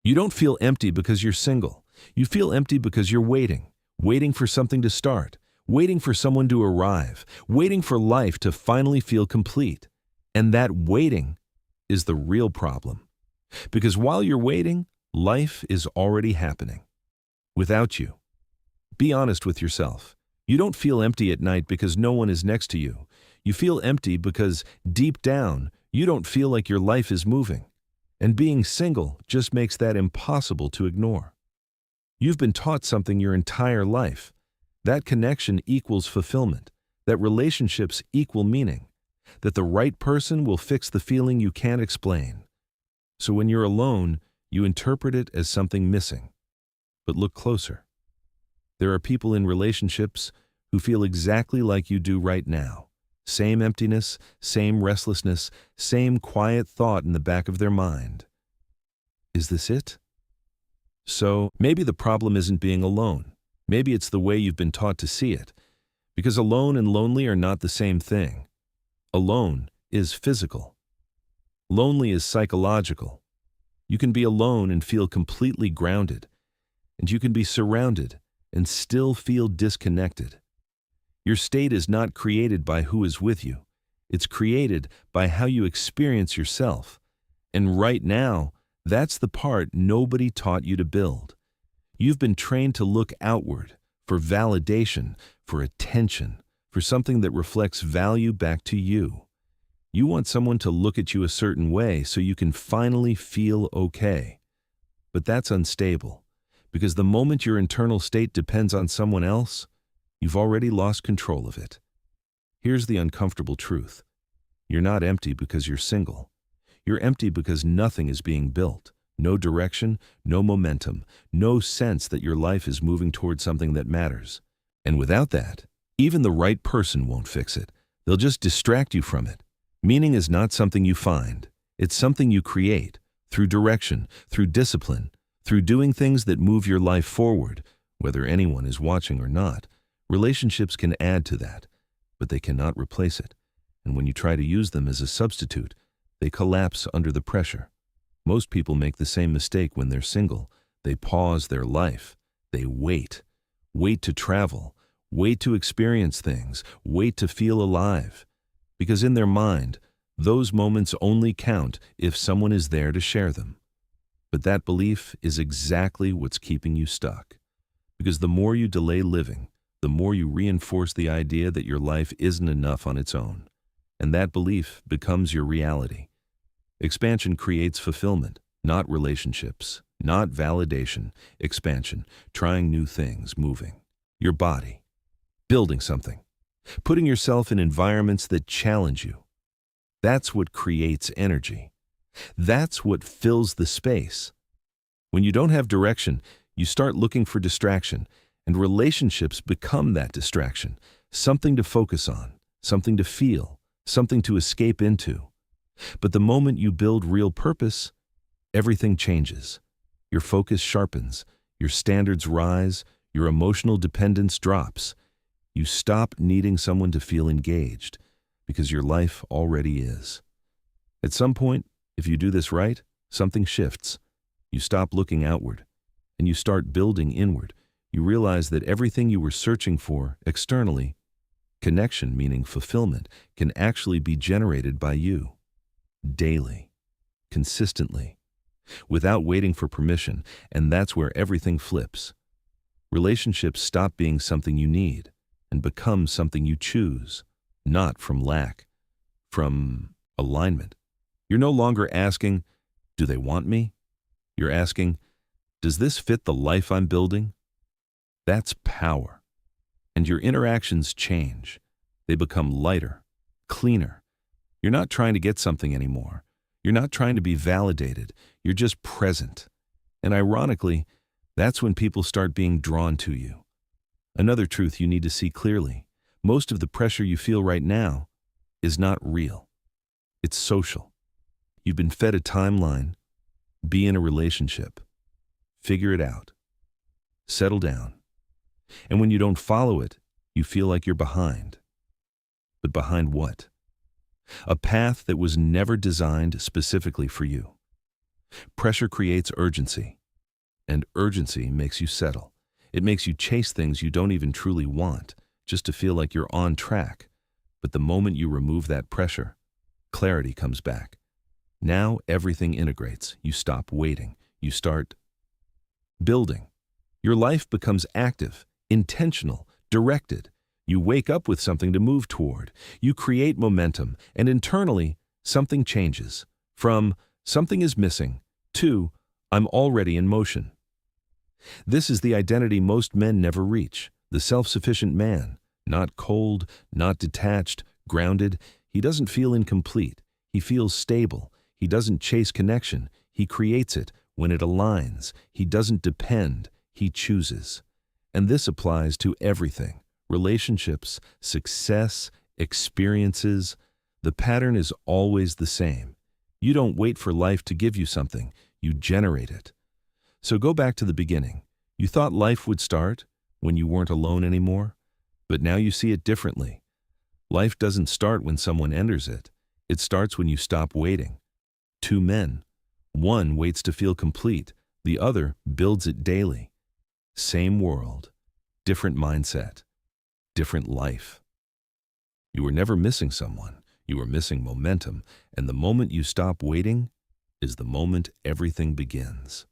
You don't feel empty because you're single. You feel empty because you're waiting for something to start, waiting for someone to arrive, waiting for life to finally feel complete. And that waiting is the real problem. Because while you're waiting, life is already happening. Without you. Be honest with yourself. You don't feel empty at night because no one is next to you. You feel empty because, deep down, you don't feel like your life is moving. And being single just makes that impossible to ignore. You've been taught something your entire life. That connection equals fulfillment. That relationships equal meaning. That the right person will fix the feeling you can't explain. So when you're alone, you interpret it as something missing. But look closer. There are people in relationships who feel exactly like you do right now. Same emptiness, same restlessness, same quiet thought in the back of their mind. Is this it? So, maybe the problem isn't being alone. Maybe it's the way you've been taught to see it. Because alone and lonely are not the same thing. Alone is physical. Lonely is psychological. You can be alone and feel completely grounded. And you can be surrounded and still feel disconnected. Your state is not created by who is with you. It's created by how you experience yourself. And right now, that's the part nobody taught you to build. You've been trained to look outward, for validation, for attention, for something that reflects value back to you. You want someone to look at you a certain way so you can finally feel okay. But that's unstable, because the moment your internal state depends on someone else, you've already lost control of it. Here's the uncomfortable truth. You're not empty because you're single. You're empty because nothing is being built. No direction, no momentum, no sense that your life is moving toward something that matters. And without that, even the right person won't fix it. They'll just distract you from it. Meaning is not something you find. It's something you create, through direction, through discipline, through doing things that move your life forward, whether anyone is watching or not. Relationships can add to that, but they cannot replace it. And when you try to use them as a substitute, they collapse under the pressure. Most people make the same mistake when they're single. They pause their life. They wait. Wait to travel. Wait to experience things. Wait to feel alive. Because in their mind, those moments only count if someone is there to share them. But that belief is exactly what's keeping you stuck. Because the more you delay living, the more you reinforce the idea that your life isn't enough on its own. And that belief becomes your reality. Expansion creates fulfillment, not relationships, not validation. Expansion, trying new things, moving. Your body, building something, putting yourself in environments that challenge you. That's what creates energy. That's what fills the space. When you don't have direction, you start looking for distraction, and relationships become that distraction, something to focus on, something to feel, something to escape into. But the moment you build real purpose, everything changes. Your focus sharpens, your standards rise, your emotional dependence drops. You stop needing someone to feel engaged, because your life already is. At some point, if you do this right, something shifts. You stop looking outward, and you start building inward. You realize that everything you were searching for externally, connection meaning fulfillment, can actually be generated by you. Daily, consistently, without waiting for permission, and that's where everything flips. Relationships stop being something you need and become something you choose, not from lack, from alignment. You're no longer asking, do they want me? You're asking, does this fit the life I'm building? That's power. And your interactions change. They become lighter, cleaner. You're not trying to get something anymore. You're not trying to be validated. You're just present. And ironically, that's when people start being drawn to you. Another truth you need to see clearly. Most of the pressure you feel right now is not real. It's social. You've been fed a timeline. Be in a relationship. Figure it out. Settle down. And when you don't follow it, you feel like you're behind. But behind what? A path that was never designed specifically for you. Pressure creates urgency. And urgency makes you settle. It makes you chase things you don't even truly want, just to feel like you're on track. But the moment you remove that pressure, clarity comes back. Now everything integrates. You stop waiting. You start building. Your life becomes active, intentional, directed. You wake up with something to move toward. You create momentum, and internally, something changes. From something is missing to I'm already in motion. This is the identity most men never reach, the self-sufficient man. Not cold, not detached, grounded. He doesn't feel incomplete. He feels stable. He doesn't chase connection. He creates it when it aligns. He doesn't depend. He chooses. And this applies to everything. Relationships, success, experiences. The pattern is always the same. You don't wait for life to give you something. You generate it. So go back to the beginning. You thought life would start when you weren't alone anymore, but now you see it differently. Life doesn't start when someone enters it. It starts when you stop waiting. Two men. One waits to feel complete. The other builds it daily. Same world, different mindset, different life. You were never missing someone. You were missing momentum, and the moment you stop waiting is the moment everything begins.